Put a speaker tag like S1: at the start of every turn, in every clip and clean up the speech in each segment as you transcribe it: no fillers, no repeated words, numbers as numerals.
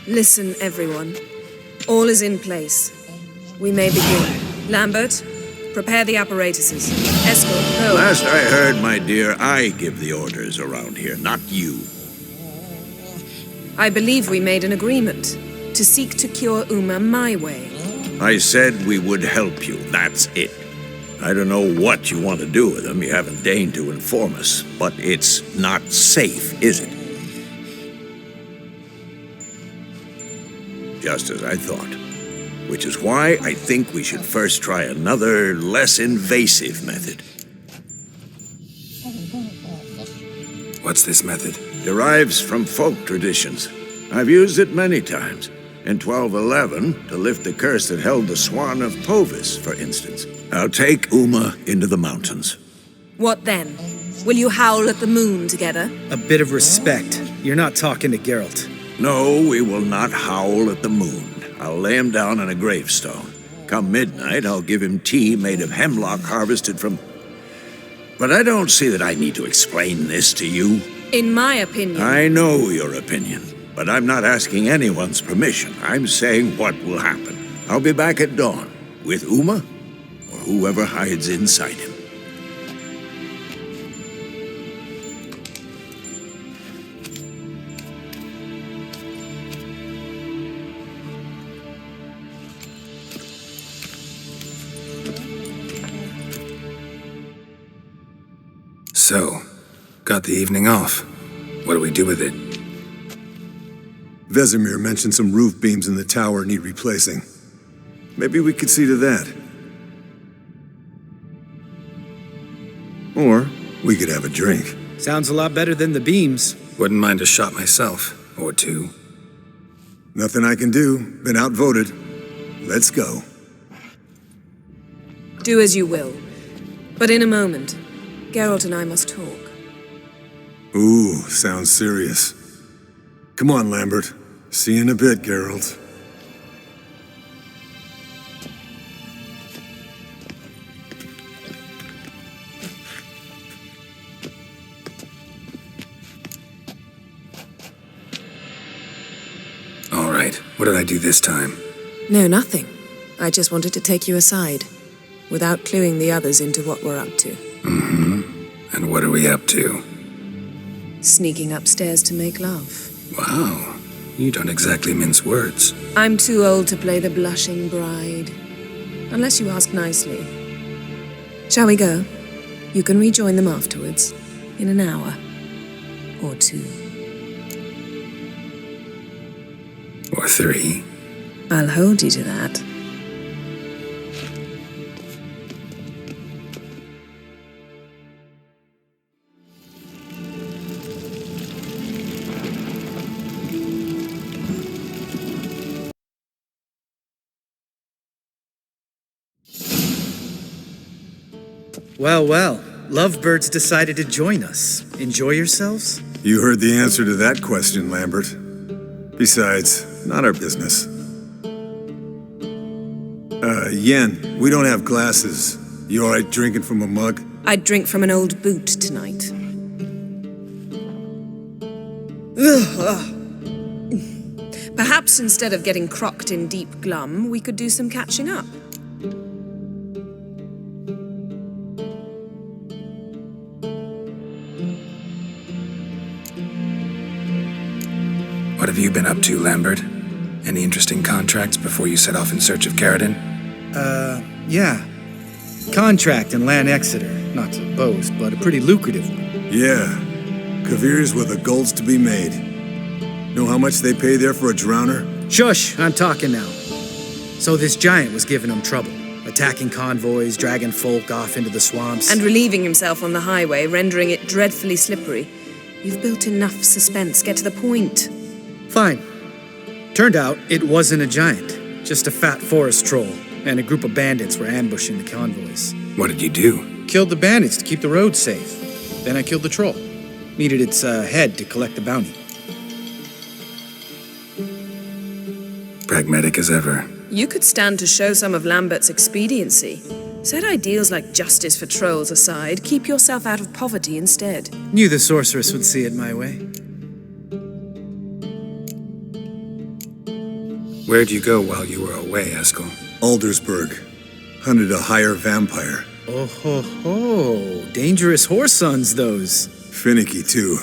S1: Listen, everyone. All is in place. We may begin. Lambert, prepare the apparatuses. Escort, go.
S2: Last I heard, my dear, I give the orders around here, not you.
S1: I believe we made an agreement to seek to cure Uma my way.
S2: I said we would help you, that's it. I don't know what you want to do with them, you haven't deigned to inform us, but it's not safe, is it? Just as I thought. Which is why I think we should first try another, less invasive method.
S3: What's this method?
S2: Derives from folk traditions. I've used it many times. In 1211, to lift the curse that held the Swan of Povis, for instance. I'll take Uma into the mountains.
S1: What then? Will you howl at the moon together?
S4: A bit of respect. You're not talking to Geralt.
S2: No, we will not howl at the moon. I'll lay him down on a gravestone. Come midnight, I'll give him tea made of hemlock harvested from... But I don't see that I need to explain this to you.
S1: In my opinion...
S2: I know your opinion, but I'm not asking anyone's permission. I'm saying what will happen. I'll be back at dawn, with Uma, or whoever hides inside him.
S3: So, got the evening off. What do we do with it?
S5: Vesemir mentioned some roof beams in the tower need replacing. Maybe we could see to that. Or we could have a drink.
S4: Sounds a lot better than the beams.
S3: Wouldn't mind a shot myself, or two.
S5: Nothing I can do. Been outvoted. Let's go.
S1: Do as you will. But in a moment, Geralt and I must talk.
S5: Ooh, sounds serious. Come on, Lambert. See you in a bit, Geralt.
S3: All right, what did I do this time?
S1: No, nothing. I just wanted to take you aside, without cluing the others into what we're up to.
S3: And what are we up to?
S1: Sneaking upstairs to make love.
S3: Wow, you don't exactly mince words.
S1: I'm too old to play the blushing bride. Unless you ask nicely. Shall we go? You can rejoin them afterwards. In an hour. Or two.
S3: Or three.
S1: I'll hold you to that.
S4: Well, well. Lovebirds decided to join us. Enjoy yourselves?
S5: You heard the answer to that question, Lambert. Besides, not our business. Yen, we don't have glasses. You alright drinking from a mug?
S1: I'd drink from an old boot tonight. Perhaps instead of getting crocked in deep glum, we could do some catching up.
S3: What have you been up to, Lambert? Any interesting contracts before you set off in search of Caridin?
S4: Yeah. Contract in Lan Exeter. Not to boast, but a pretty lucrative one.
S5: Yeah. Kavir's where the gold's to be made. Know how much they pay there for a drowner?
S4: Shush, I'm talking now. So this giant was giving them trouble. Attacking convoys, dragging folk off into the swamps.
S1: And relieving himself on the highway, rendering it dreadfully slippery. You've built enough suspense. Get to the point.
S4: Fine. Turned out it wasn't a giant, just a fat forest troll, and a group of bandits were ambushing the convoys.
S3: What did you do?
S4: Killed the bandits to keep the road safe. Then I killed the troll. Needed its head to collect the bounty.
S3: Pragmatic as ever.
S1: You could stand to show some of Lambert's expediency. Set ideals like justice for trolls aside, keep yourself out of poverty instead.
S4: Knew the sorceress would see it my way.
S3: Where'd you go while you were away, Eskel?
S5: Aldersburg. Hunted a higher vampire.
S4: Oh ho ho. Dangerous whoresons, those.
S5: Finicky, too.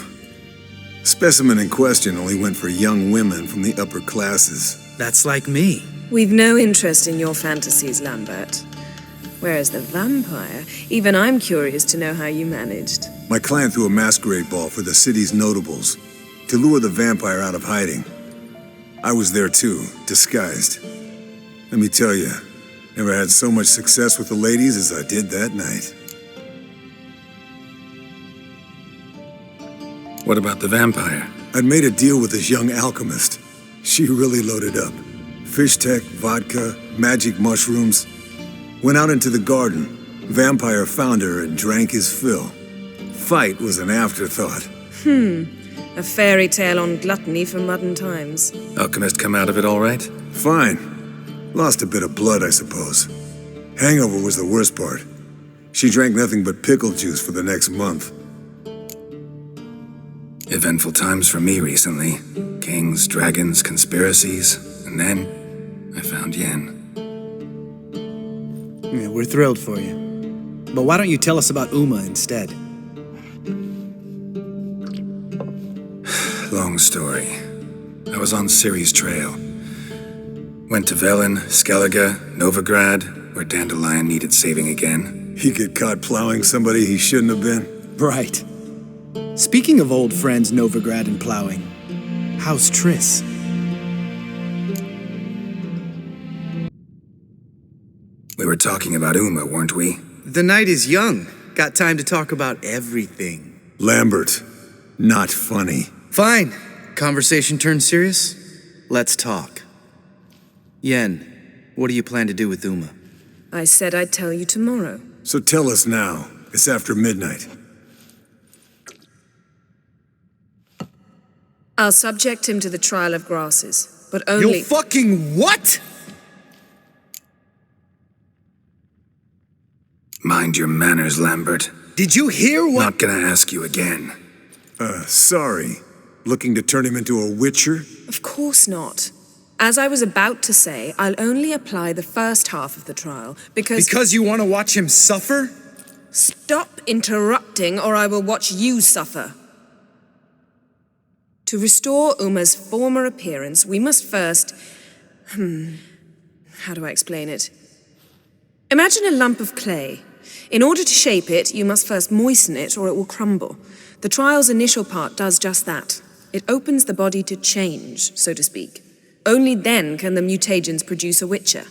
S5: Specimen in question only went for young women from the upper classes.
S4: That's like me.
S1: We've no interest in your fantasies, Lambert. Whereas the vampire, even I'm curious to know how you managed.
S5: My clan threw a masquerade ball for the city's notables to lure the vampire out of hiding. I was there too, disguised. Let me tell you, never had so much success with the ladies as I did that night.
S3: What about the vampire?
S5: I'd made a deal with this young alchemist. She really loaded up. Fish tech, vodka, magic mushrooms. Went out into the garden. Vampire found her and drank his fill. Fight was an afterthought.
S1: A fairy tale on gluttony for modern times.
S3: Alchemist come out of it all right?
S5: Fine. Lost a bit of blood, I suppose. Hangover was the worst part. She drank nothing but pickle juice for the next month.
S3: Eventful times for me recently. Kings, dragons, conspiracies. And then, I found Yen.
S4: Yeah, we're thrilled for you. But why don't you tell us about Uma instead?
S3: Long story. I was on Ciri's trail. Went to Velen, Skellige, Novigrad, where Dandelion needed saving again.
S5: He get caught plowing somebody he shouldn't have been.
S4: Right. Speaking of old friends Novigrad and plowing, how's Triss?
S3: We were talking about Uma, weren't we?
S4: The night is young. Got time to talk about everything.
S5: Lambert, not funny.
S4: Fine. Conversation turned serious? Let's talk. Yen, what do you plan to do with Uma?
S1: I said I'd tell you tomorrow.
S5: So tell us now. It's after midnight.
S1: I'll subject him to the trial of grasses, but only—
S4: You'll fucking what?
S3: Mind your manners, Lambert.
S4: Did you hear what—
S3: Not gonna ask you again.
S5: Sorry. Looking to turn him into a witcher?
S1: Of course not. As I was about to say, I'll only apply the first half of the trial, because—
S4: Because you want to watch him suffer?
S1: Stop interrupting, or I will watch you suffer. To restore Uma's former appearance, we must first— how do I explain it? Imagine a lump of clay. In order to shape it, you must first moisten it, or it will crumble. The trial's initial part does just that. It opens the body to change, so to speak. Only then can the mutagens produce a witcher.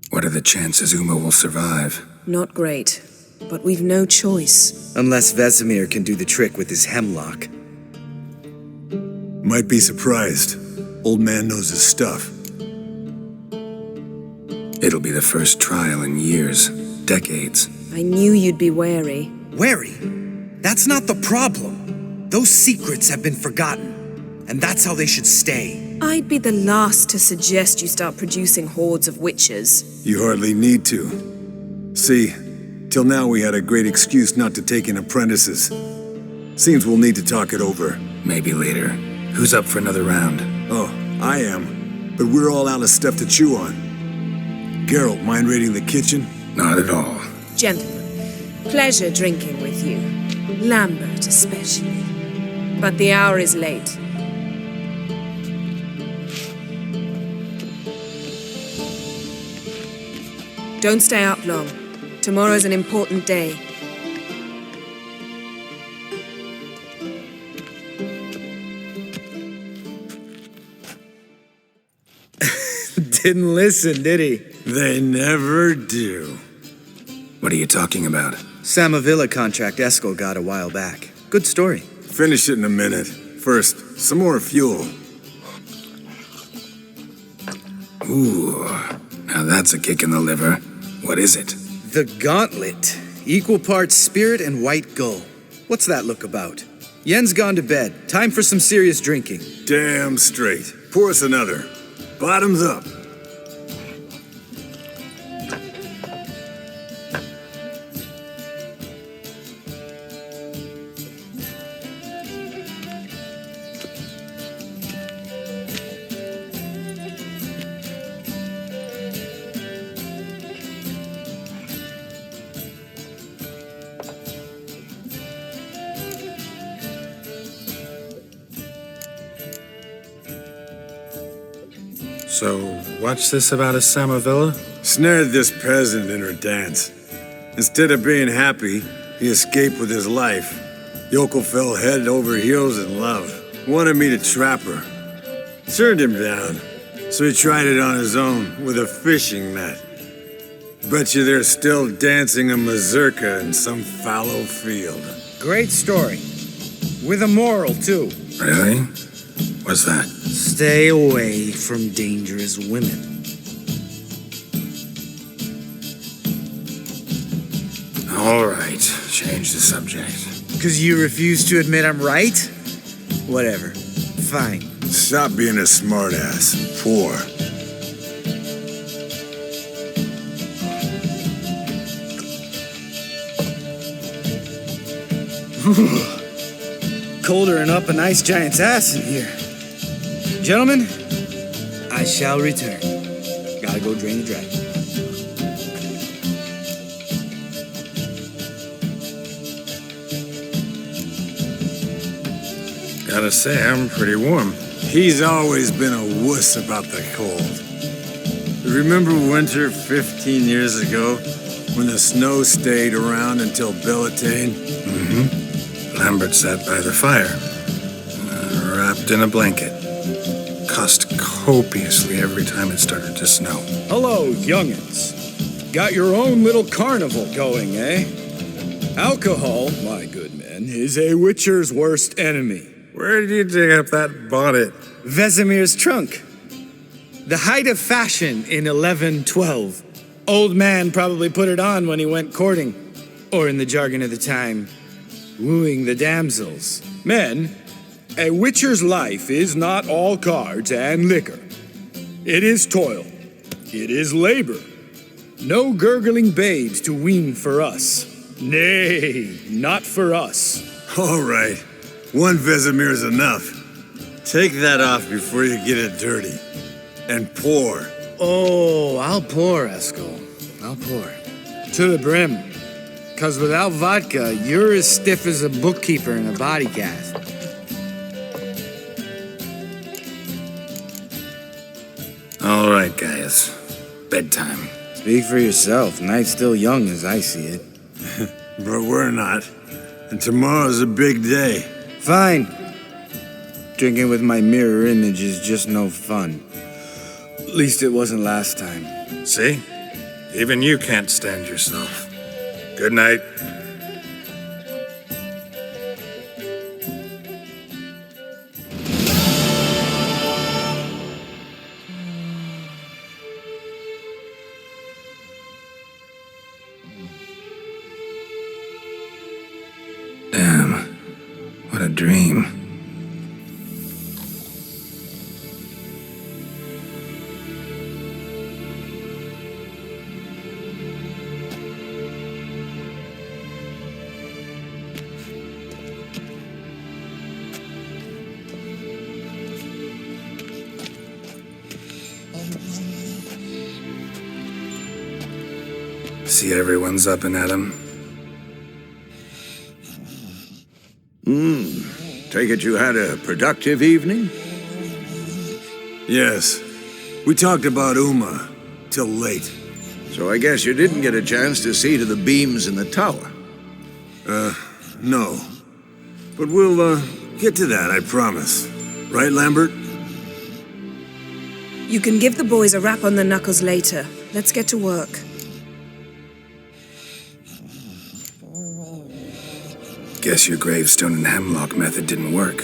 S3: What are the chances Uma will survive?
S1: Not great, but we've no choice.
S4: Unless Vesemir can do the trick with his hemlock.
S5: Might be surprised. Old man knows his stuff.
S3: It'll be the first trial in years, decades.
S1: I knew you'd be wary.
S6: Wary? That's not the problem. Those secrets have been forgotten, and that's how they should stay.
S1: I'd be the last to suggest you start producing hordes of witches.
S5: You hardly need to. See, till now we had a great excuse not to take in apprentices. Seems we'll need to talk it over.
S3: Maybe later. Who's up for another round?
S5: Oh, I am. But we're all out of stuff to chew on. Geralt, mind raiding the kitchen?
S3: Not at all.
S1: Gentlemen, pleasure drinking with you. Lambert especially. But the hour is late. Don't stay up long. Tomorrow's an important day.
S4: Didn't listen, did he?
S5: They never do.
S3: What are you talking about?
S4: Samavilla contract Eskel got a while back. Good story.
S5: Finish it in a minute. First, some more fuel.
S3: Ooh, now that's a kick in the liver. What is it?
S4: The Gauntlet. Equal parts spirit and white gull. What's that look about? Yen's gone to bed. Time for some serious drinking.
S5: Damn straight. Pour us another. Bottoms up.
S3: So, what's this about a Samavilla?
S5: Snared this peasant in her dance. Instead of being happy, he escaped with his life. Yoko fell head over heels in love. Wanted me to trap her. Turned him down. So he tried it on his own with a fishing net. Bet you they're still dancing a mazurka in some fallow field.
S4: Great story. With a moral, too.
S3: Really? What's that?
S4: Stay away from dangerous women.
S3: All right, change the subject.
S4: 'Cause you refuse to admit I'm right? Whatever. Fine.
S5: Stop being a smartass. Poor.
S4: Colder and up a nice giant's ass in here. Gentlemen, I shall return. Gotta go drain the dragon.
S3: Gotta say, I'm pretty warm.
S5: He's always been a wuss about the cold. Remember winter 15 years ago when the snow stayed around until Bellatane?
S3: Lambert sat by the fire, wrapped in a blanket. Cussed copiously every time it started to snow.
S7: Hello, young'uns. Got your own little carnival going, eh? Alcohol, my good men, is a witcher's worst enemy.
S3: Where did you dig up that bonnet?
S4: Vesemir's trunk. The height of fashion in 1112. Old man probably put it on when he went courting. Or in the jargon of the time, wooing the damsels.
S7: Men, a witcher's life is not all cards and liquor. It is toil. It is labor. No gurgling babes to wean for us. Nay, not for us.
S5: All right. One Vesemir's enough. Take that off before you get it dirty. And pour.
S4: Oh, I'll pour, Eskel. I'll pour. To the brim. 'Cause without vodka, you're as stiff as a bookkeeper in a body cast.
S3: All right, guys. Bedtime.
S4: Speak for yourself. Night's still young as I see it.
S5: But we're not. And tomorrow's a big day.
S4: Fine. Drinking with my mirror image is just no fun. At least it wasn't last time.
S3: See? Even you can't stand yourself. Good night. Damn. What a dream. See everyone's up and at 'em.
S2: Take it you had a productive evening?
S5: Yes. We talked about Uma till late.
S2: So I guess you didn't get a chance to see to the beams in the tower.
S5: No. But we'll, get to that, I promise. Right, Lambert?
S1: You can give the boys a rap on the knuckles later. Let's get to work.
S3: Guess your gravestone and hemlock method didn't work.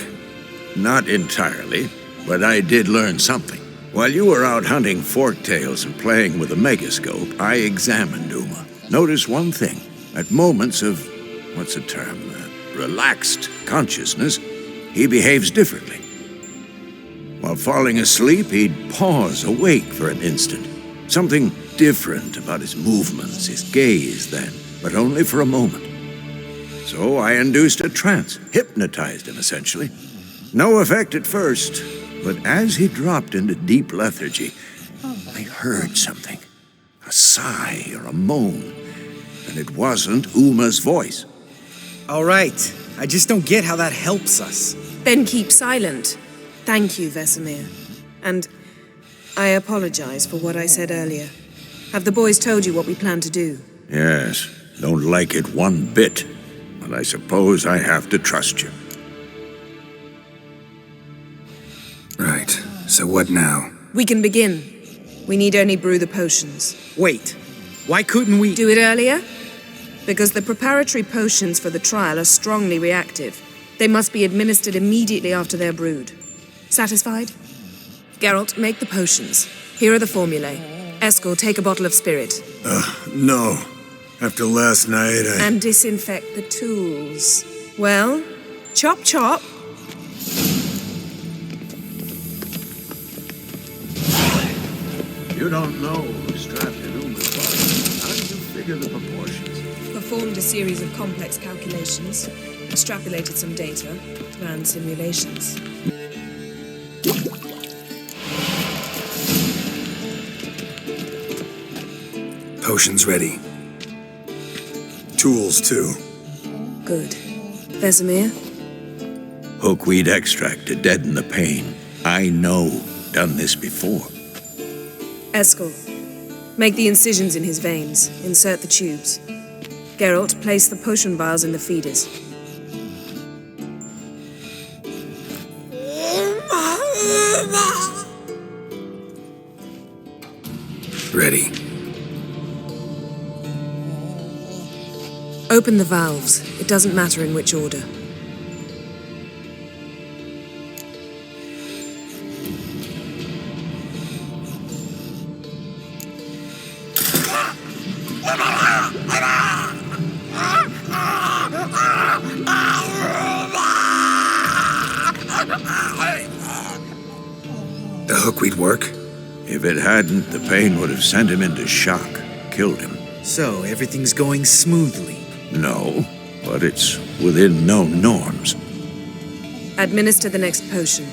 S2: Not entirely, but I did learn something. While you were out hunting forktails and playing with a megascope, I examined Uma. Notice one thing. At moments of, what's the term, relaxed consciousness, he behaves differently. While falling asleep, he'd pause, awake for an instant. Something different about his movements, his gaze then, but only for a moment. So I induced a trance, hypnotized him essentially. No effect at first, but as he dropped into deep lethargy, I heard something. A sigh or a moan, and it wasn't Uma's voice.
S4: All right. I just don't get how that helps us.
S1: Then keep silent. Thank you, Vesemir. And I apologize for what I said earlier. Have the boys told you what we plan to do?
S2: Yes, don't like it one bit, but I suppose I have to trust you.
S3: Right. So what now?
S1: We can begin. We need only brew the potions.
S4: Wait, why couldn't we?
S1: Do it earlier? Because the preparatory potions for the trial are strongly reactive. They must be administered immediately after they're brewed. Satisfied? Geralt, make the potions. Here are the formulae. Eskel, take a bottle of spirit.
S5: No. After last night,
S1: And disinfect the tools. Well, chop chop.
S2: You don't know who's trapped in Uma's body. How do you figure the proportions?
S1: Performed a series of complex calculations. Extrapolated some data. Ran simulations.
S3: Potions ready.
S5: tools too.
S1: Good. Vesemir?
S2: Hookweed extract to deaden the pain. I know. Done this before.
S1: Eskel, make the incisions in his veins. Insert the tubes. Geralt, place the potion vials in the feeders.
S3: Ready.
S1: Open the valves. It doesn't matter in which order.
S3: The hookweed work?
S2: If it hadn't, the pain would have sent him into shock, killed him.
S6: So, everything's going smoothly.
S2: No, but it's within known norms.
S1: Administer the next potion.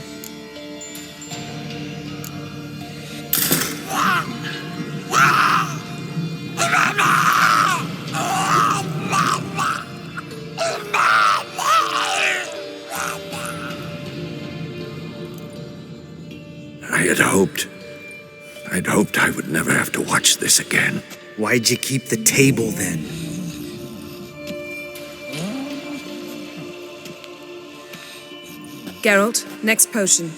S2: I'd hoped I would never have to watch this again.
S6: Why'd you keep the table then?
S1: Geralt, next potion.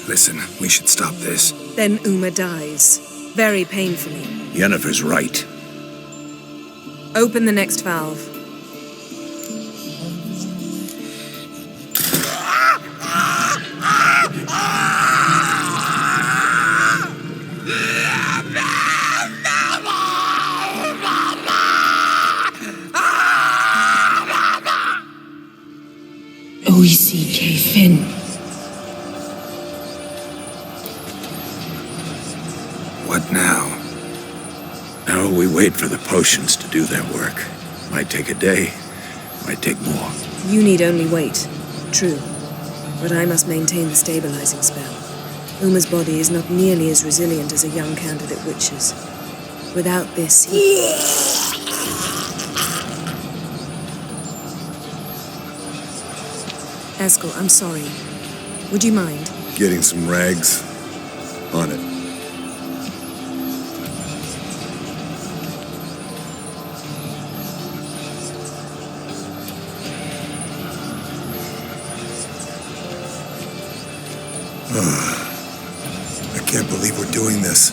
S3: Listen, we should stop this.
S1: Then Uma dies. Very painfully.
S2: Yennefer's right.
S1: Open the next valve.
S8: O-E-C-K Finn.
S3: What now?
S2: Now we wait for the potions to do their work. Might take a day, might take more.
S1: You need only wait. True. But I must maintain the stabilizing spell. Uma's body is not nearly as resilient as a young candidate witch's. Without this, Eskel, I'm sorry. Would you mind?
S5: Getting some rags. On it. I can't believe we're doing this.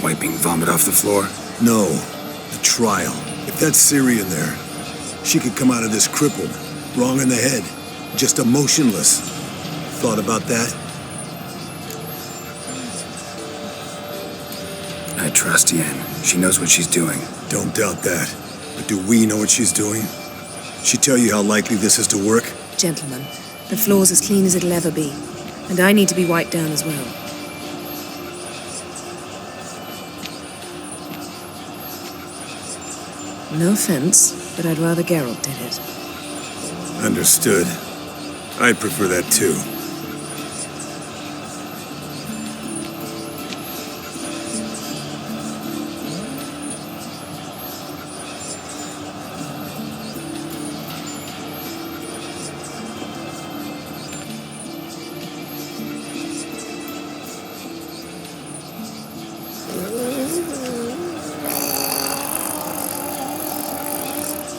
S3: Wiping vomit off the floor?
S5: No, the trial. If that's Ciri in there, she could come out of this crippled, wrong in the head, just emotionless. Thought about that?
S3: I trust Yen. She knows what she's doing.
S5: Don't doubt that. But do we know what she's doing? She tell you how likely this is to work?
S1: Gentlemen, the floor's as clean as it'll ever be. And I need to be wiped down as well. No offense, but I'd rather Geralt did it.
S5: Understood. I'd prefer that too.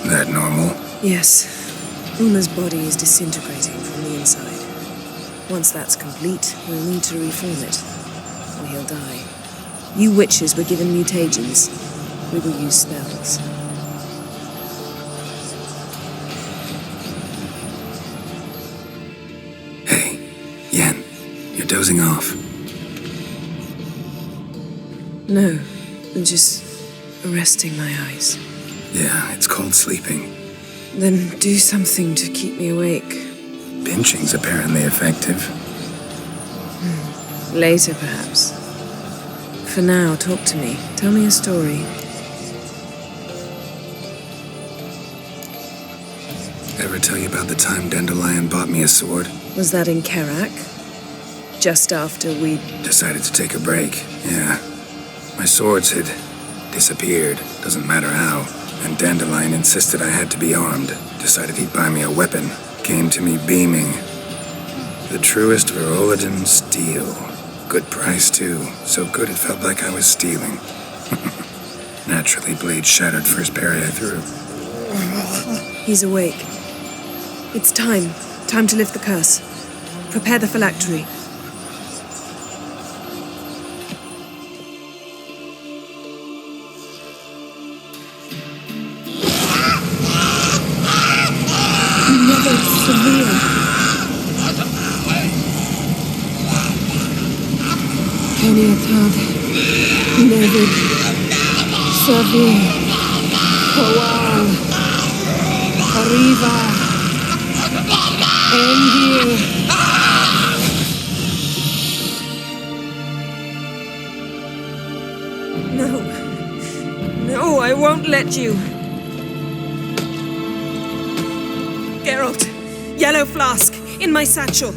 S3: That normal?
S1: Yes. Uma's body is disintegrating from the inside. Once that's complete, we'll need to reform it, or he'll die. You witches were given mutagens. We will use spells.
S3: Hey, Yen, you're dozing off.
S1: No, I'm just resting my eyes.
S3: Yeah, it's called sleeping.
S1: Then do something to keep me awake.
S3: Pinching's apparently effective.
S1: Later, perhaps. For now, talk to me. Tell me a story.
S3: Ever tell you about the time Dandelion bought me a sword?
S1: Was that in Kerak? Just after we...
S3: Decided to take a break, yeah. My swords had disappeared, doesn't matter how. And Dandelion insisted I had to be armed. Decided he'd buy me a weapon. Came to me beaming. The truest Verolidan steel. Good price, too. So good it felt like I was stealing. Naturally, blade shattered first parry I threw.
S1: He's awake. It's time. Time to lift the curse. Prepare the phylactery.
S8: Keniatad, Nevid, Savi, Kowal, Arriva, Endir.
S1: No. No, I won't let you. Geralt, yellow flask, in my satchel.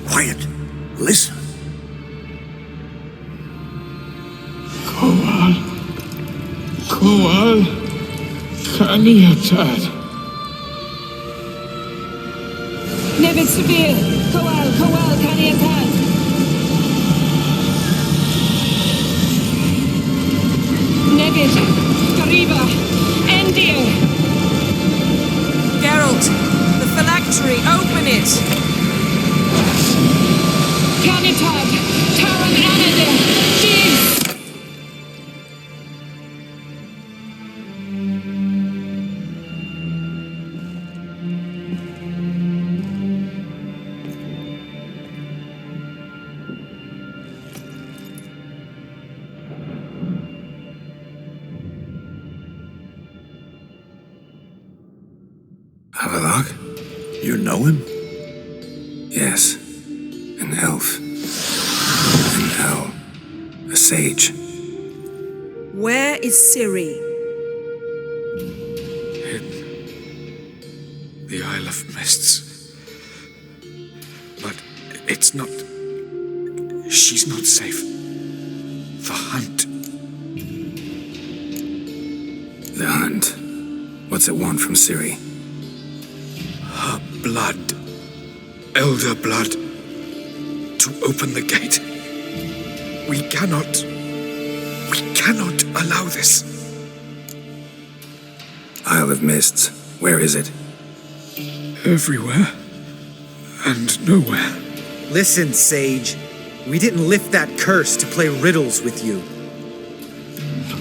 S2: Quiet. Listen.
S7: Kowal, Kaniatad.
S8: Nevid Severe, Kowal, Kaniatad. Nevid, Kariba, Endir.
S1: Geralt, the phylactery, open it.
S8: Kanitad, Taran Anadir, Jeez.
S3: Havelock?
S2: You know him?
S3: Yes. An elf. An owl. A sage.
S1: Where is Ciri?
S7: The Isle of Mists. But it's not... She's not safe. The hunt.
S3: The hunt. What's it want from Ciri?
S7: Her blood. Elder blood. To open the gate. We cannot allow this.
S3: Isle of Mists. Where is it?
S7: Everywhere. And nowhere.
S6: Listen, Sage. We didn't lift that curse to play riddles with you.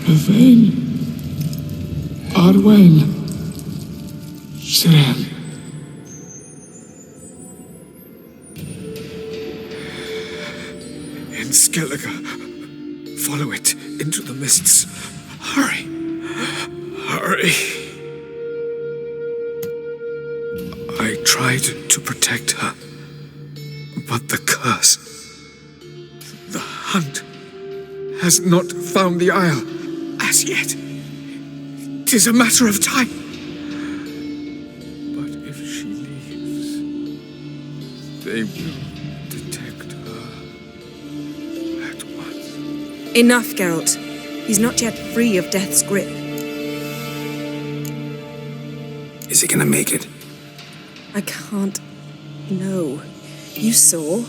S7: Yvain. Arwen. Siren. In Skellige. Follow it into the mists. Hurry. Hurry. I tried to protect her. But the curse. The hunt has not found the Isle as yet. 'Tis a matter of time. But if she leaves, they will detect her at once.
S1: Enough, Geralt. He's not yet free of death's grip.
S3: Is he gonna make it?
S1: I can't... No. You saw.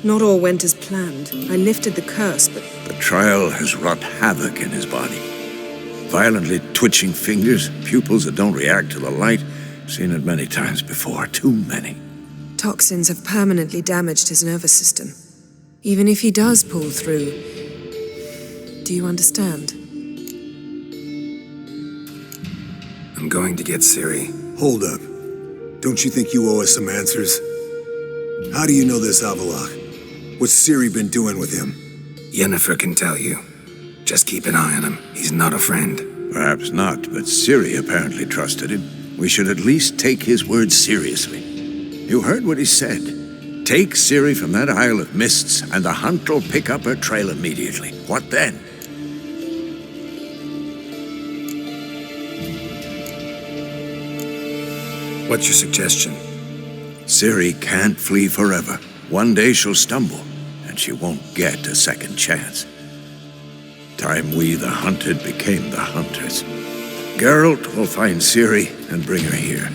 S1: Not all went as planned. I lifted the curse, but...
S2: The trial has wrought havoc in his body. Violently twitching fingers, pupils that don't react to the light. Seen it many times before, too many.
S1: Toxins have permanently damaged his nervous system. Even if he does pull through, do you understand?
S3: I'm going to get Ciri.
S5: Hold up. Don't you think you owe us some answers? How do you know this Avallac'h? What's Ciri been doing with him?
S3: Yennefer can tell you. Just keep an eye on him. He's not a friend.
S2: Perhaps not, but Ciri apparently trusted him. We should at least take his words seriously. You heard what he said. Take Ciri from that Isle of Mists, and the hunt will pick up her trail immediately. What then?
S3: What's your suggestion?
S2: Ciri can't flee forever. One day she'll stumble, and she won't get a second chance. Time we, the hunted, became the hunters. Geralt will find Ciri and bring her here,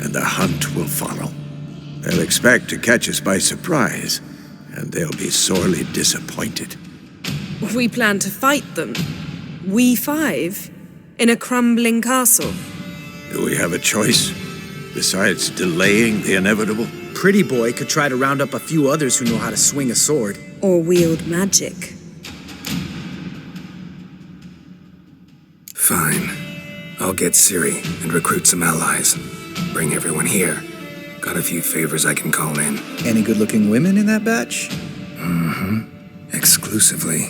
S2: and the hunt will follow. They'll expect to catch us by surprise, and they'll be sorely disappointed.
S1: We plan to fight them. We five? In a crumbling castle?
S2: Do we have a choice? Besides delaying the inevitable?
S4: Pretty Boy could try to round up a few others who know how to swing a sword.
S1: Or wield magic?
S3: Fine. I'll get Ciri and recruit some allies. Bring everyone here. Got a few favors I can call in.
S4: Any good-looking women in that batch?
S3: Mm-hmm. Exclusively.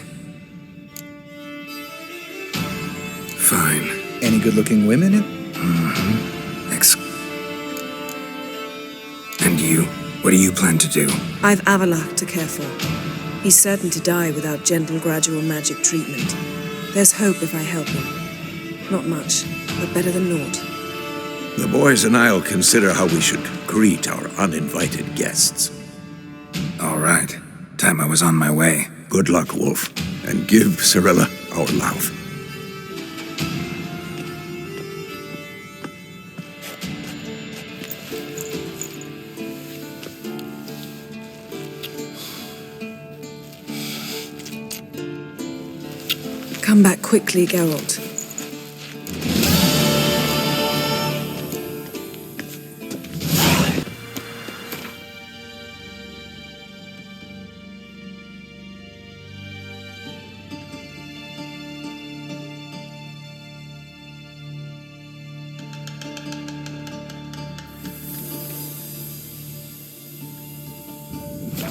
S3: Fine.
S4: Any good-looking women in?
S3: Mm-hmm. And you? What do you plan to do?
S1: I've Avallac'h to care for. He's certain to die without gentle, gradual magic treatment. There's hope if I help him. Not much, but better than naught.
S2: The boys and I'll consider how we should greet our uninvited guests.
S3: All right. Time I was on my way.
S2: Good luck, Wolf, and give Cirilla our love.
S1: Come back quickly, Geralt.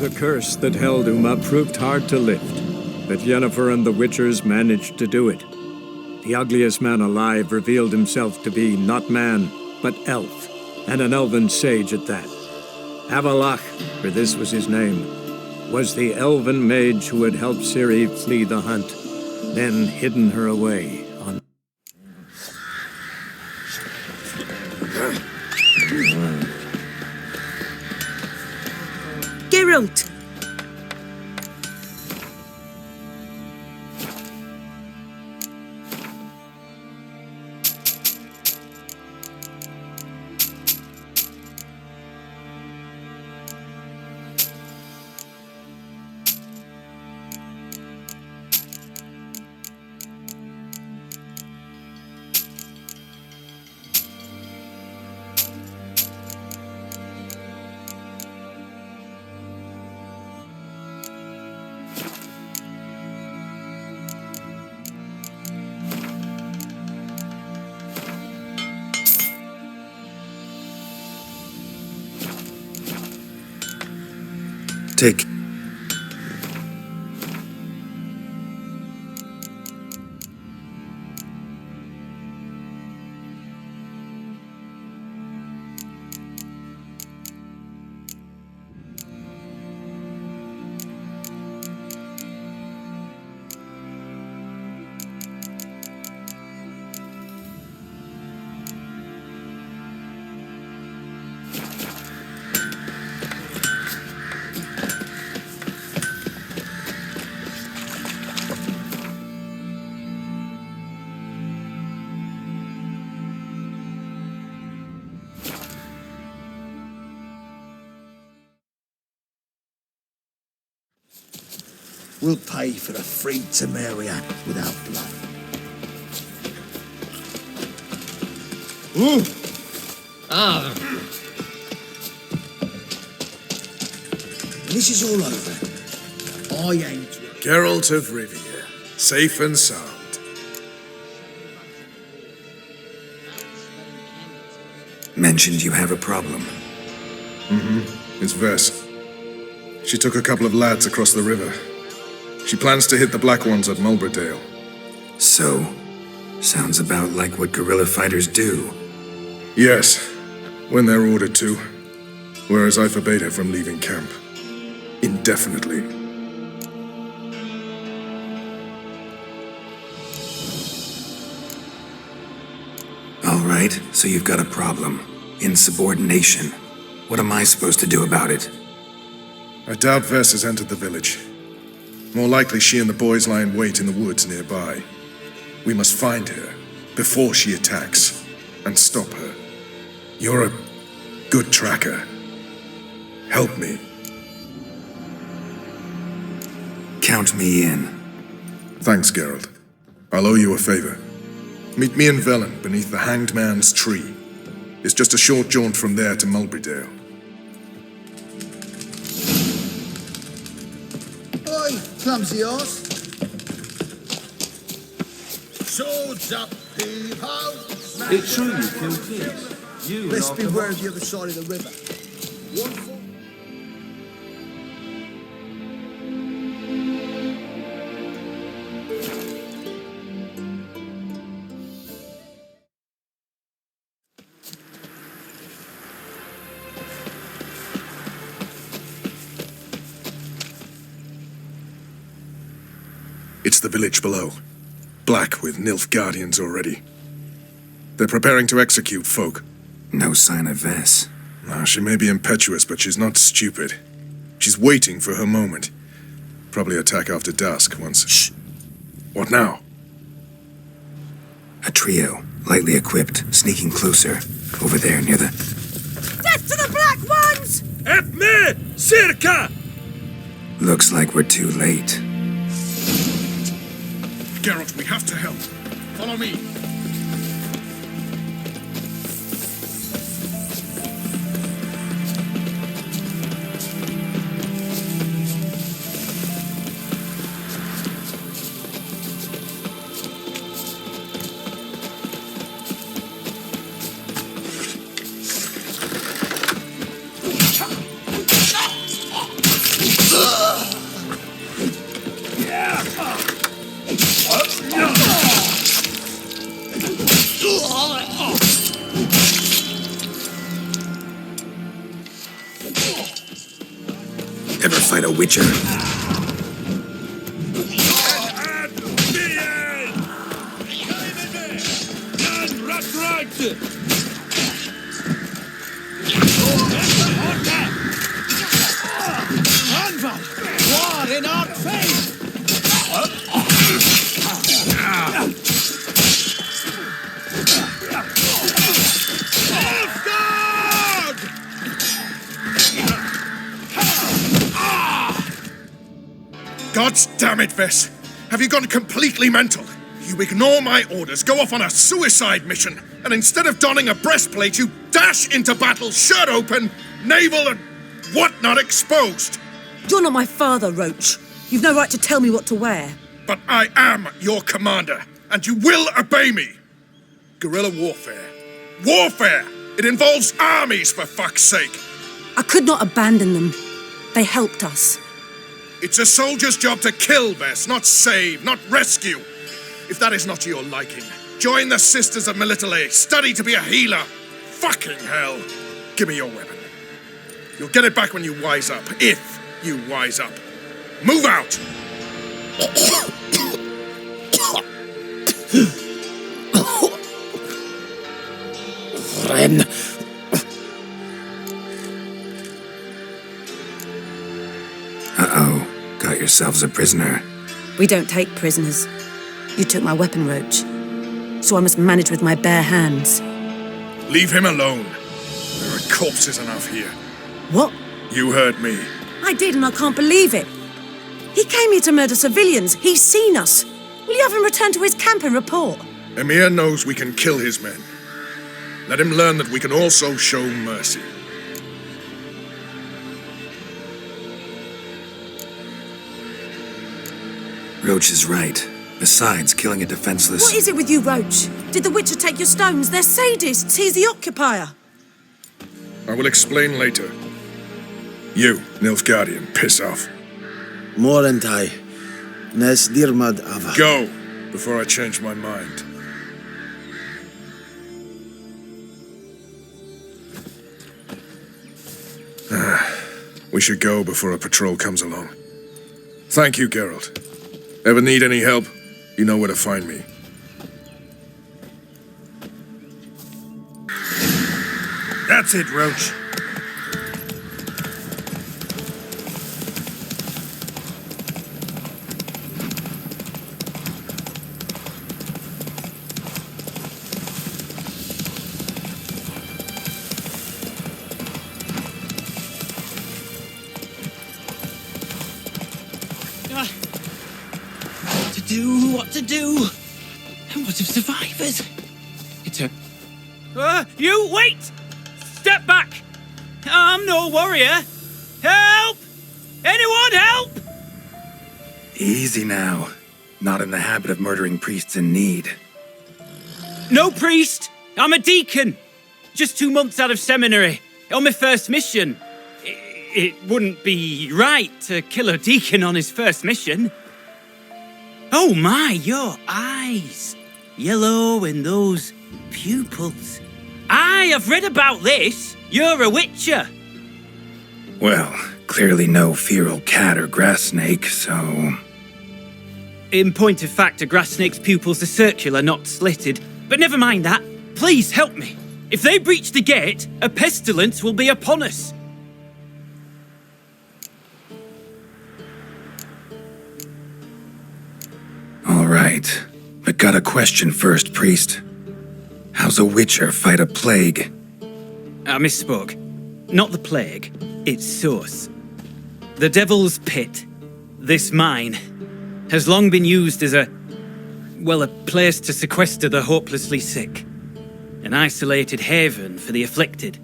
S9: The curse that held Uma proved hard to lift, but Yennefer and the Witchers managed to do it. The ugliest man alive revealed himself to be not man, but elf, and an elven sage at that. Avallac'h, for this was his name, was the elven mage who had helped Ciri flee the hunt, then hidden her away on...
S1: Geralt!
S3: Take...
S10: We'll pay for the free Temeria with our blood. This is all over. I ain't.
S3: Geralt of Rivia, safe and sound.
S5: Mentioned you have a problem.
S3: It's Vess. She took a couple of lads across the river. She plans to hit the Black Ones at Mulberdale.
S5: So, sounds about like what guerrilla fighters do.
S3: Yes, when they're ordered to. Whereas I forbade her from leaving camp. Indefinitely.
S5: All right, so you've got a problem. Insubordination. What am I supposed to do about it?
S3: I doubt Vess has entered the village. More likely she and the boys lie in wait in the woods nearby. We must find her before she attacks and stop her. You're a good tracker. Help me.
S5: Count me in.
S3: Thanks, Geralt. I'll owe you a favor. Meet me in Velen beneath the Hanged Man's tree. It's just a short jaunt from there to Mulberydale.
S10: Oi, clumsy horse. Swords up, heave-ho.
S11: It's true you killed kids. You
S10: Let's
S11: and
S10: beware of the other side of the river.
S3: It's the village below. Black with Nilfgaardians already. They're preparing to execute folk.
S5: No sign of Vess.
S3: No, she may be impetuous, but she's not stupid. She's waiting for her moment. Probably attack after dusk once...
S5: Shh.
S3: What now?
S5: A trio, lightly equipped, sneaking closer. Over there near the...
S12: Death to the Black Ones!
S7: Help me! Circa!
S5: Looks like we're too late.
S3: Geralt, we have to help. Follow me.
S5: Ever fight a Witcher?
S10: War in our face!
S3: God damn it, Vess! Have you gone completely mental? You ignore my orders, go off on a suicide mission, and instead of donning a breastplate, you dash into battle, shirt open, navel and whatnot exposed.
S12: You're not my father, Roach. You've no right to tell me what to wear.
S3: But I am your commander, and you will obey me. Guerrilla warfare. Warfare! It involves armies, for fuck's sake.
S12: I could not abandon them. They helped us.
S3: It's a soldier's job to kill, Vess, not save, not rescue. If that is not to your liking, join the Sisters of Melitele, study to be a healer. Fucking hell. Give me your weapon. You'll get it back when you wise up, if you wise up. Move out!
S10: Ren.
S5: Uh-oh. Got yourselves a prisoner.
S12: We don't take prisoners. You took my weapon, Roach. So I must manage with my bare hands.
S3: Leave him alone. There are corpses enough here.
S12: What?
S3: You heard me.
S12: I did, and I can't believe it. He came here to murder civilians. He's seen us. Will you have him return to his camp and report?
S3: Emir knows we can kill his men.
S13: Let him learn that we can also show mercy.
S3: Roach is right. Besides, killing a defenseless...
S12: What is it with you, Roach? Did the Witcher take your stones? They're sadists. He's the occupier.
S13: I will explain later. You, Nilfgaardian, piss off.
S10: Morentai. Nes dirmad ava.
S13: Go, before I change my mind. We should go before a patrol comes along. Thank you, Geralt. Ever need any help? You know where to find me.
S4: That's it, Roach.
S14: What to do? And what of survivors? It's a... you, wait! Step back! I'm no warrior. Help! Anyone help?
S3: Easy now. Not in the habit of murdering priests in need.
S14: No priest. I'm a deacon. Just 2 months out of seminary. On my first mission. It wouldn't be right to kill a deacon on his first mission. Oh my, your eyes. Yellow and those pupils. I've read about this. You're a witcher.
S3: Well, clearly no feral cat or grass snake, so...
S14: In point of fact, a grass snake's pupils are circular, not slitted. But never mind that. Please help me. If they breach the gate, a pestilence will be upon us.
S3: All right, but got a question first, priest. How's a witcher fight a plague?
S14: I misspoke. Not the plague, its source. The Devil's Pit, this mine, has long been used as a place to sequester the hopelessly sick. An isolated haven for the afflicted.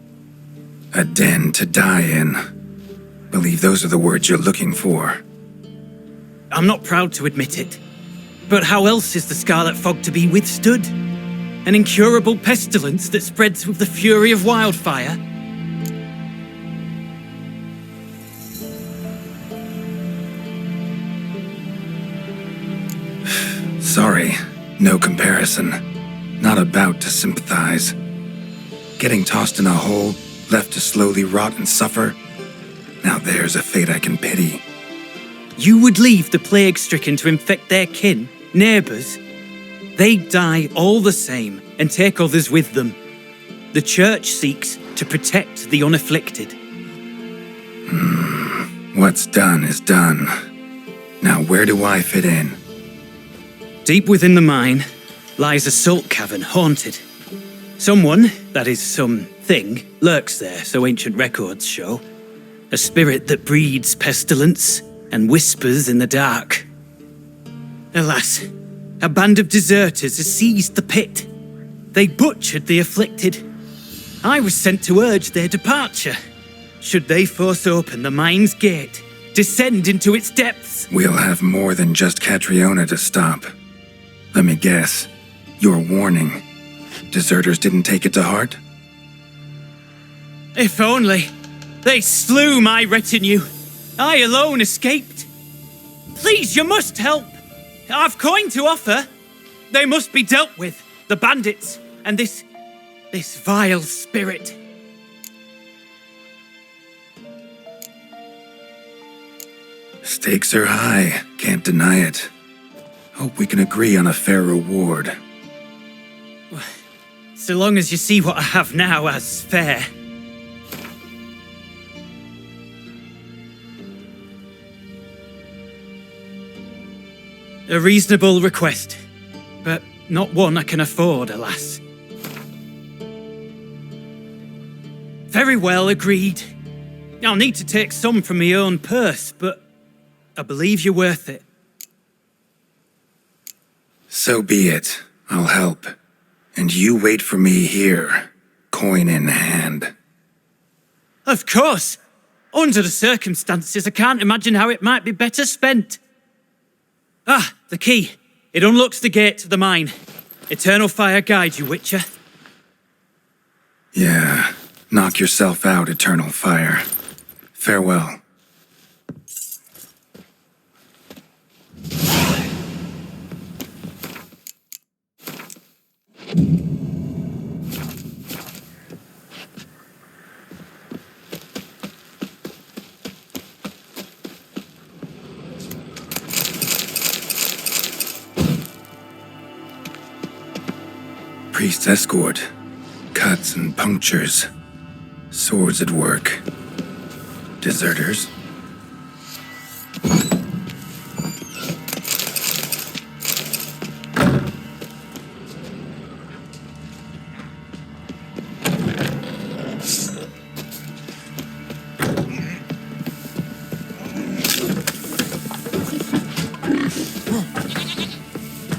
S3: A den to die in. Believe those are the words you're looking for.
S14: I'm not proud to admit it. But how else is the Scarlet Fog to be withstood? An incurable pestilence that spreads with the fury of wildfire?
S3: Sorry, no comparison. Not about to sympathize. Getting tossed in a hole, left to slowly rot and suffer? Now there's a fate I can pity.
S14: You would leave the plague-stricken to infect their kin, neighbours? They die all the same and take others with them. The Church seeks to protect the unafflicted.
S3: What's done is done. Now where do I fit in?
S14: Deep within the mine lies a salt cavern haunted. Someone, that is something, lurks there, so ancient records show. A spirit that breeds pestilence and whispers in the dark. Alas, a band of deserters has seized the pit. They butchered the afflicted. I was sent to urge their departure. Should they force open the mine's gate, descend into its depths?
S3: We'll have more than just Catriona to stop. Let me guess. Your warning. Deserters didn't take it to heart?
S14: If only. They slew my retinue. I alone escaped. Please, you must help. I've coin to offer. They must be dealt with. The bandits and this vile spirit.
S3: Stakes are high. Can't deny it. Hope we can agree on a fair reward.
S14: So long as you see what I have now as fair. A reasonable request, but not one I can afford, alas. Very well, agreed. I'll need to take some from my own purse, but I believe you're worth it.
S3: So be it. I'll help. And you wait for me here. coin in hand.
S14: Of course! Under the circumstances, I can't imagine how it might be better spent. Ah, the key. It unlocks the gate to the mine. Eternal fire guide you, Witcher.
S3: Yeah, knock yourself out, Eternal Fire. Farewell. Priest escort. Cuts and punctures. Swords at work. Deserters.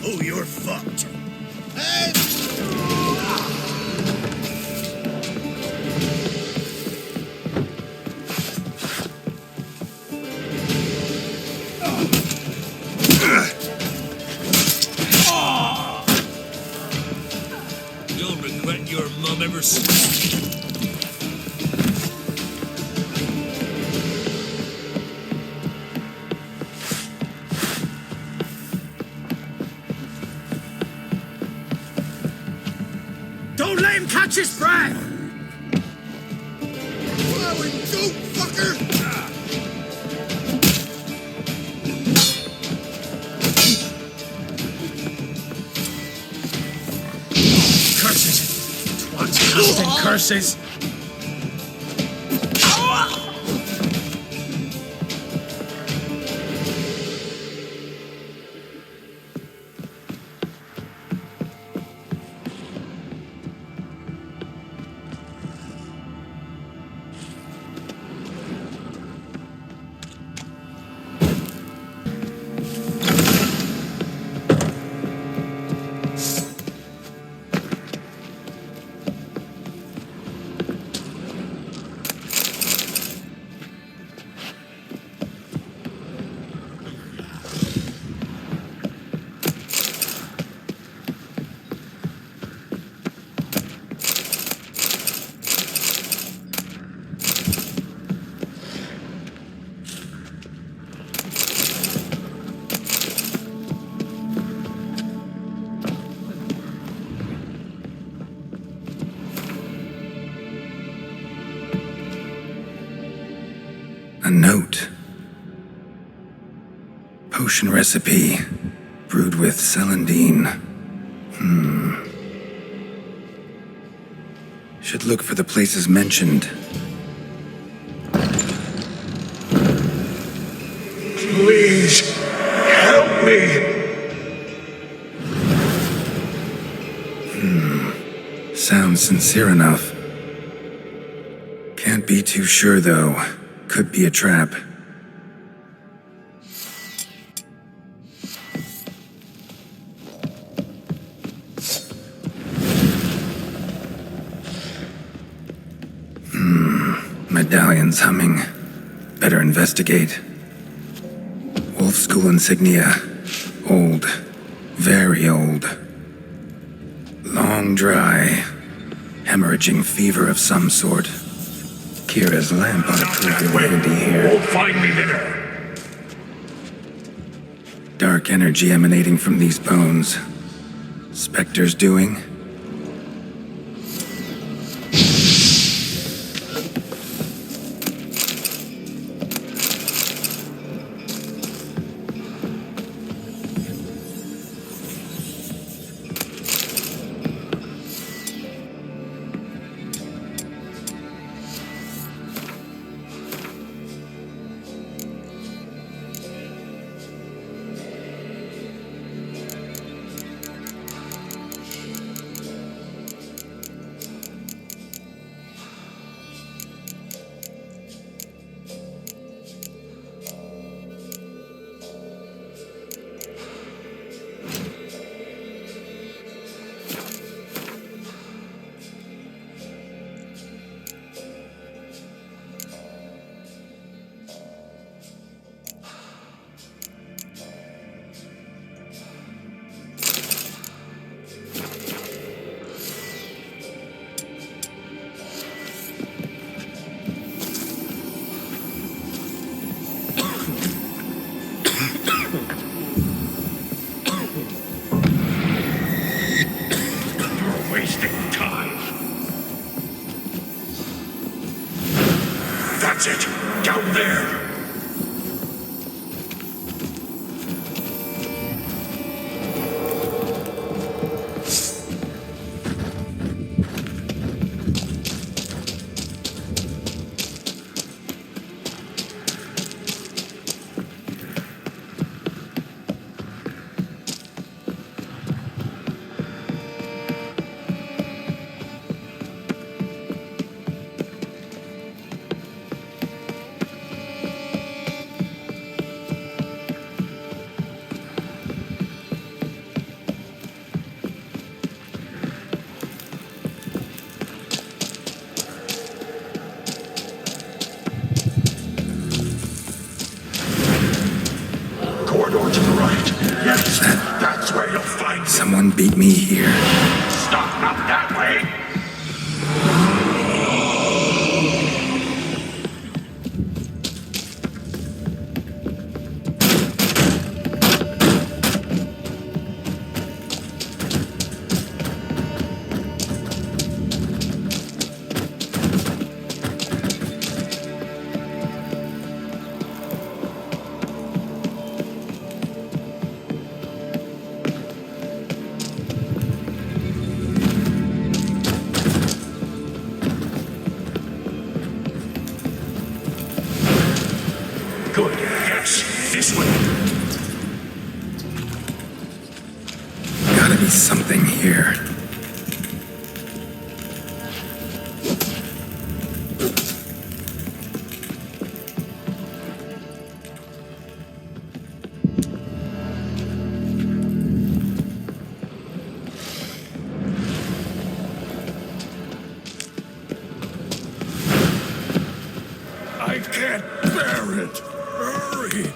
S2: Oh, you're fucked.
S11: You'll regret your mum ever
S10: Don't let him catch his breath!
S2: Plowing goat, fucker!
S10: Curses! Twats casting curses!
S3: A note. Potion recipe. Brewed with celandine. Should look for the places mentioned.
S2: Please, help me!
S3: Sounds sincere enough. Can't be too sure, though. Could be a trap. Medallion's humming. Better investigate. Wolf School insignia. Old. Very old. Long dry. Hemorrhaging fever of some sort. Kira's lamp ought to prove your handy here.
S2: Won't find me there.
S3: Dark energy emanating from these bones. Spectre's doing?
S15: That's it. Down there. Corridor to the right. Yes, that's where you'll find.
S3: Someone beat me here.
S15: Stop, not that way. Good, yes, this way.
S3: Gotta be something here.
S15: I can't bear it. Hurry.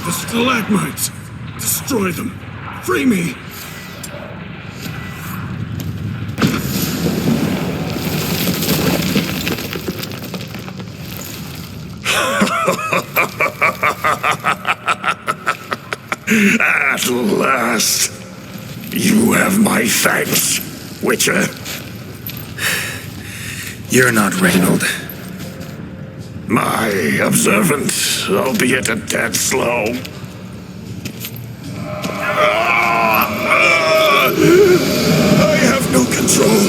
S15: The stalagmites! Destroy them! Free me! At last! You have my thanks, Witcher.
S3: You're not Reynold.
S15: My observant, albeit a tad slow. I have no control.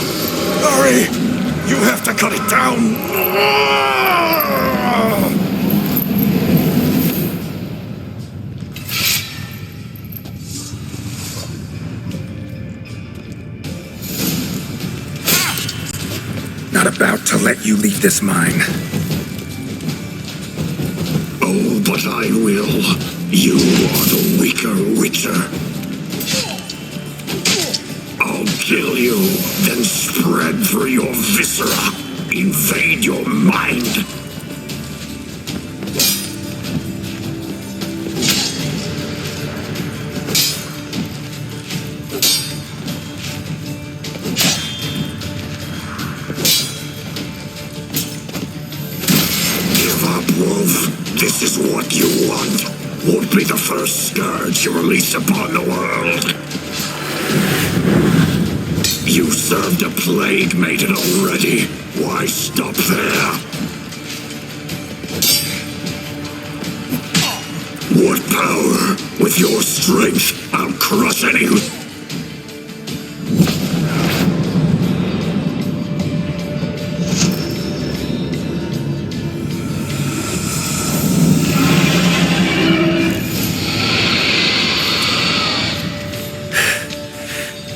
S15: Hurry! You have to cut it down.
S3: Not about to let you leave this mine.
S15: Oh, but I will. You are the weaker Witcher. I'll kill you, then spread through your viscera. Invade your mind. Give up, Wolf. This is what you want. Won't be the first scourge you release upon the world. You served a plague maiden already. Why stop there? What power? With your strength, I'll crush any who...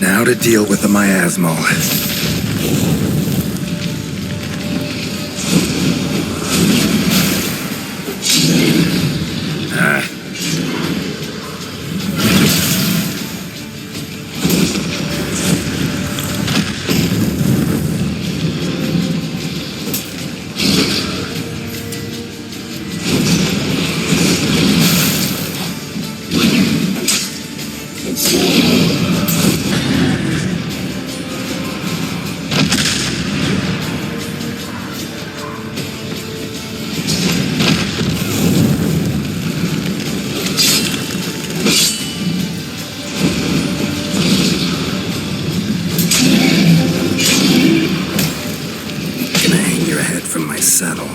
S3: Now to deal with the miasmal. settle.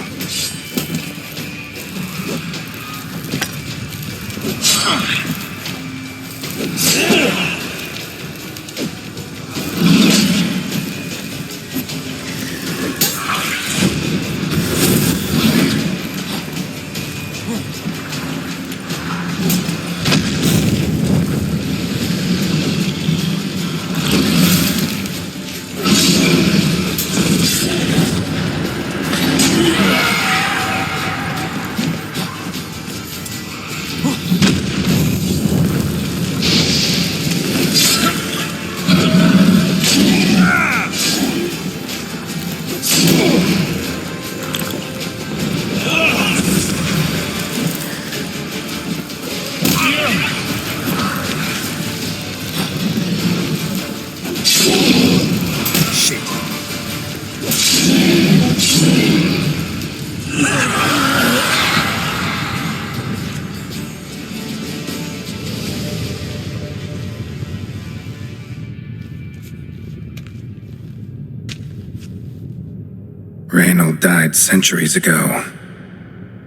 S3: Reynold died centuries ago.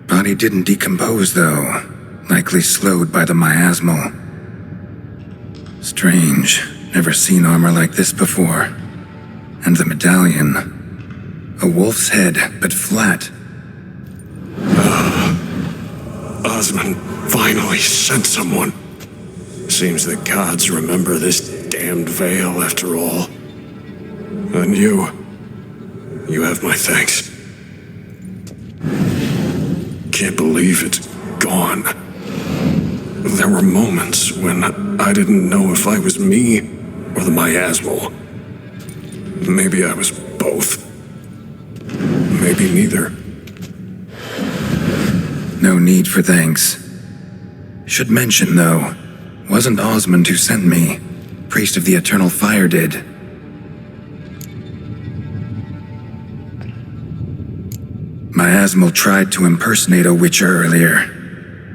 S3: Body didn't decompose, though. Likely slowed by the miasmal. Strange. Never seen armor like this before. And the medallion. A wolf's head, but flat.
S15: Osmond finally sent someone. Seems the gods remember this damned veil after all. And you have my thanks. Can't believe it's gone. There were moments when I didn't know if I was me or the miasmal. Maybe I was both. Maybe neither.
S3: No need for thanks. Should mention, though, wasn't Osmond who sent me. Priest of the Eternal Fire did. Miasmal tried to impersonate a Witcher earlier.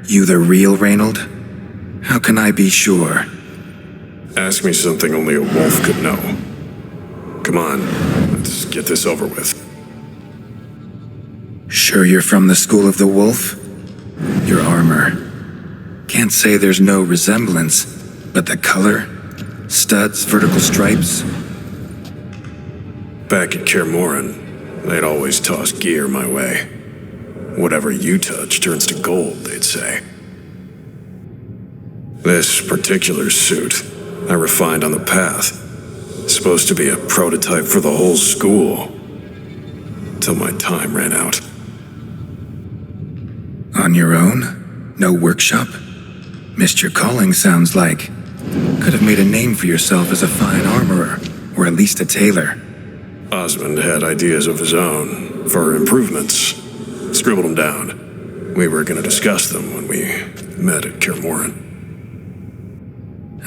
S3: You the real Reynold? How can I be sure?
S15: Ask me something only a wolf could know. Come on, let's get this over with.
S3: Sure you're from the School of the Wolf? Your armor. Can't say there's no resemblance, but the color? Studs, vertical stripes?
S15: Back at Kaer Morhen, they'd always toss gear my way. Whatever you touch turns to gold, they'd say. This particular suit, I refined on the path. Supposed to be a prototype for the whole school. Till my time ran out.
S3: On your own? No workshop? Missed your calling, sounds like. Could have made a name for yourself as a fine armorer, or at least a tailor.
S15: Osmond had ideas of his own for improvements. Scribbled them down. We were going to discuss them when we met at Kaer Morhen.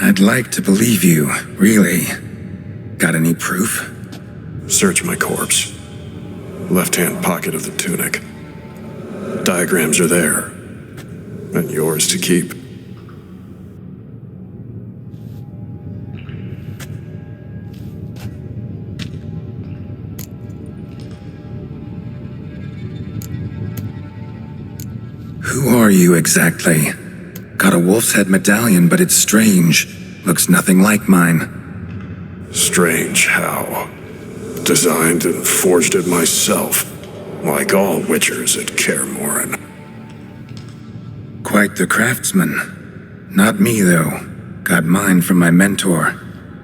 S3: I'd like to believe you, really. Got any proof?
S15: Search my corpse. Left-hand pocket of the tunic. Diagrams are there. And yours to keep.
S3: Who are you exactly? Got a wolf's head medallion, but it's strange. Looks nothing like mine.
S15: Strange how? Designed and forged it myself, like all Witchers at Kaer Morhen.
S3: Quite the craftsman. Not me, though. Got mine from my mentor,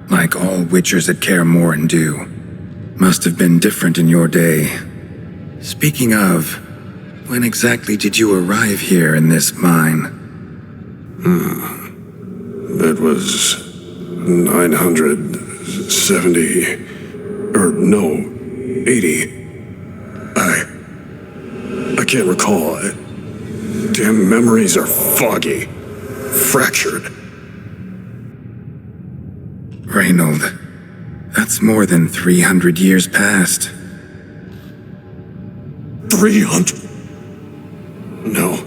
S3: like all Witchers at Kaer Morhen do. Must have been different in your day. Speaking of, when exactly did you arrive here in this mine?
S15: It was 970, or no, 80. I can't recall. Damn memories are foggy, fractured.
S3: Reynold, that's more than 300 years past.
S15: 300? No.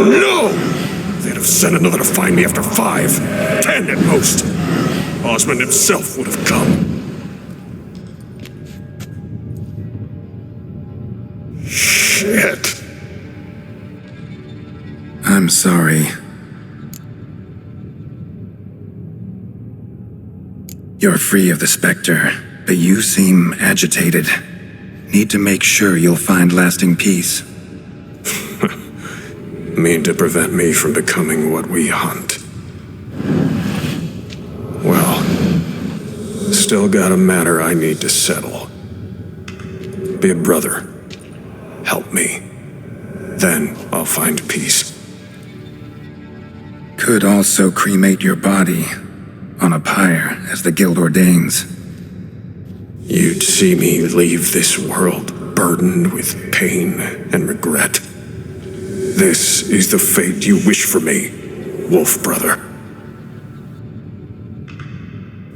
S15: No! They'd have sent another to find me after 5, 10 at most. Osmond himself would have come. Shit.
S3: I'm sorry. You're free of the Spectre, but you seem agitated. Need to make sure you'll find lasting peace.
S15: Mean to prevent me from becoming what we hunt. Well, still got a matter I need to settle. Be a brother. Help me. Then I'll find peace.
S3: Could also cremate your body on a pyre, as the Guild ordains.
S15: You'd see me leave this world burdened with pain and regret. This is the fate you wish for me, Wolf Brother.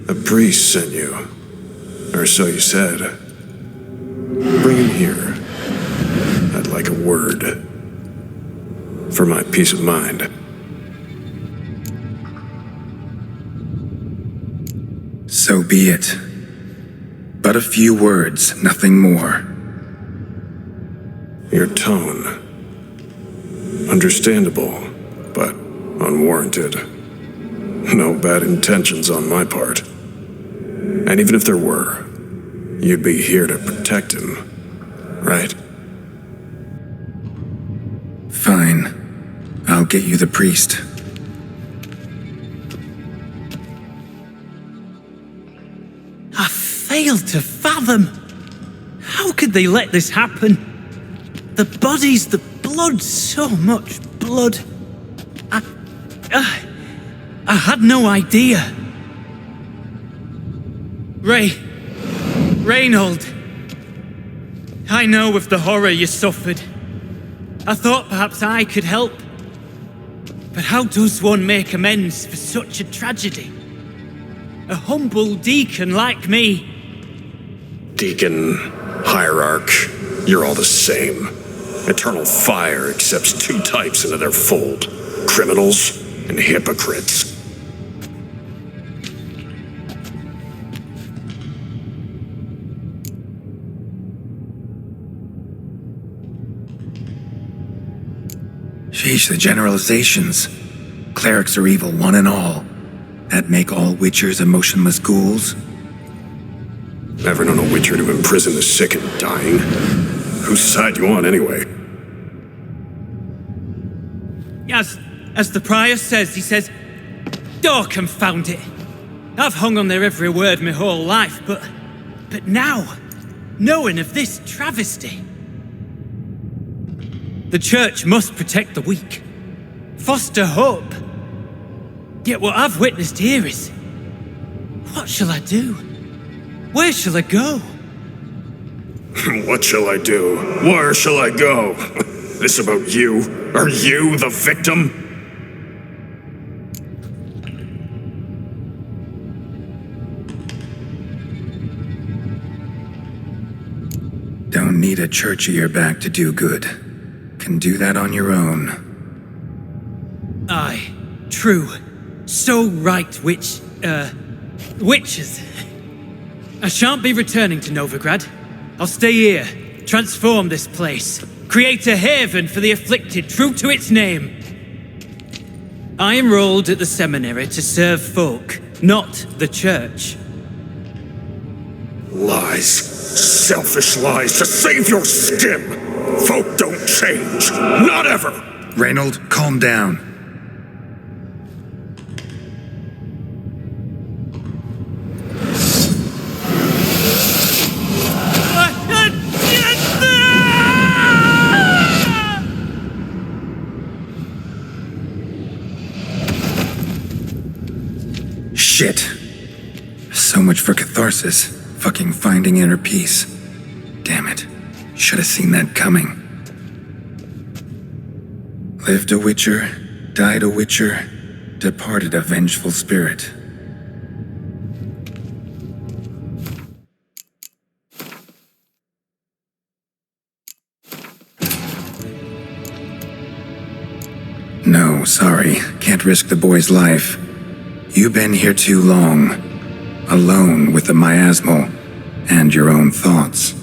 S15: A priest sent you, or so you said. Bring him here. I'd like a word. For my peace of mind.
S3: So be it. But a few words, nothing more.
S15: Your tone. Understandable, but unwarranted. No bad intentions on my part. And even if there were, you'd be here to protect him, right?
S3: Fine. I'll get you the priest.
S14: I fail to fathom. How could they let this happen? The bodies, the blood, so much blood. I had no idea. Reynold. I know of the horror you suffered. I thought perhaps I could help. But how does one make amends for such a tragedy? A humble deacon like me.
S15: Deacon, hierarch, you're all the same. Eternal Fire accepts two types into their fold. Criminals and hypocrites.
S3: Sheesh, the generalizations. Clerics are evil, one and all. That make all witchers emotionless ghouls?
S15: Never known a witcher to imprison the sick and dying. Whose side you on, anyway?
S14: As the prior says, he says, "Oh, confound it. I've hung on their every word my whole life, but now, knowing of this travesty, the church must protect the weak, foster hope. Yet what I've witnessed here is, what shall I do? Where shall I go?"
S15: What shall I do? Where shall I go? This about you? Are you the victim?
S3: Don't need a church at your back to do good. Can do that on your own.
S14: Aye, true. So right, witches. I shan't be returning to Novigrad. I'll stay here, transform this place, create a haven for the afflicted, true to its name. I enrolled at the seminary to serve folk, not the church.
S15: Lies. Selfish lies to save your skin. Folk don't change. Not ever.
S3: Reynold, calm down. Shit. So much for catharsis. Fucking finding inner peace. Damn it. Should have seen that coming. Lived a witcher, died a witcher, departed a vengeful spirit. No, sorry. Can't risk the boy's life. You've been here too long. Alone with the miasmal and your own thoughts.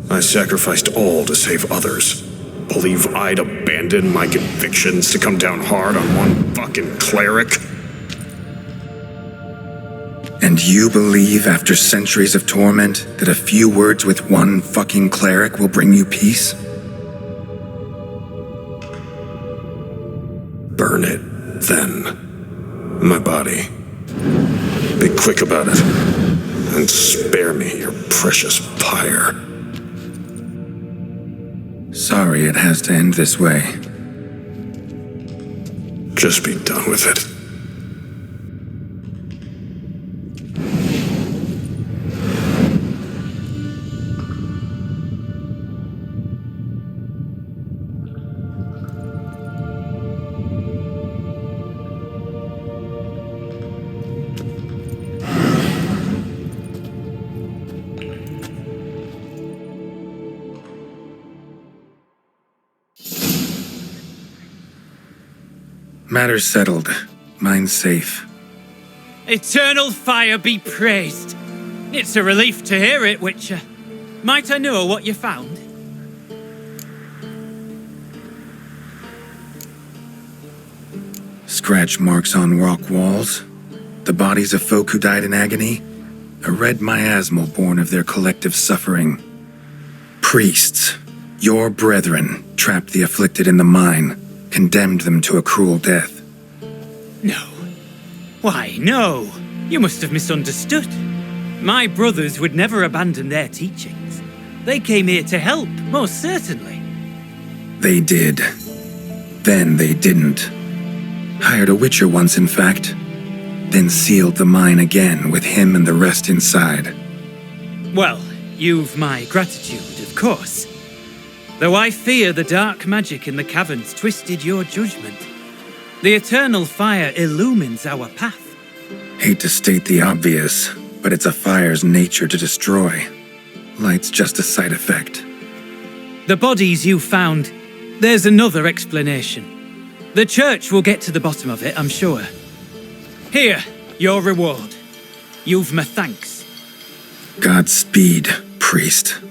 S15: I sacrificed all to save others. Believe I'd abandon my convictions to come down hard on one fucking cleric?
S3: And you believe after centuries of torment that a few words with one fucking cleric will bring you peace?
S15: Burn it, then. My body. Be quick about it. And spare me your precious pyre.
S3: Sorry it has to end this way.
S15: Just be done with it.
S3: Matter's settled. Mine's safe.
S14: Eternal fire be praised. It's a relief to hear it, Witcher. Might I know what you found?
S3: Scratch marks on rock walls. The bodies of folk who died in agony. A red miasmal born of their collective suffering. Priests, your brethren, trapped the afflicted in the mine. Condemned them to a cruel death.
S14: No. Why, no. You must have misunderstood. My brothers would never abandon their teachings. They came here to help, most certainly.
S3: They did. Then they didn't. Hired a witcher once, in fact. Then sealed the mine again with him and the rest inside.
S14: Well, you've my gratitude, of course. Though I fear the dark magic in the caverns twisted your judgment. The eternal fire illumines our path.
S3: Hate to state the obvious, but it's a fire's nature to destroy. Light's just a side effect.
S14: The bodies you found, there's another explanation. The church will get to the bottom of it, I'm sure. Here, your reward. You've my thanks.
S3: Godspeed, priest.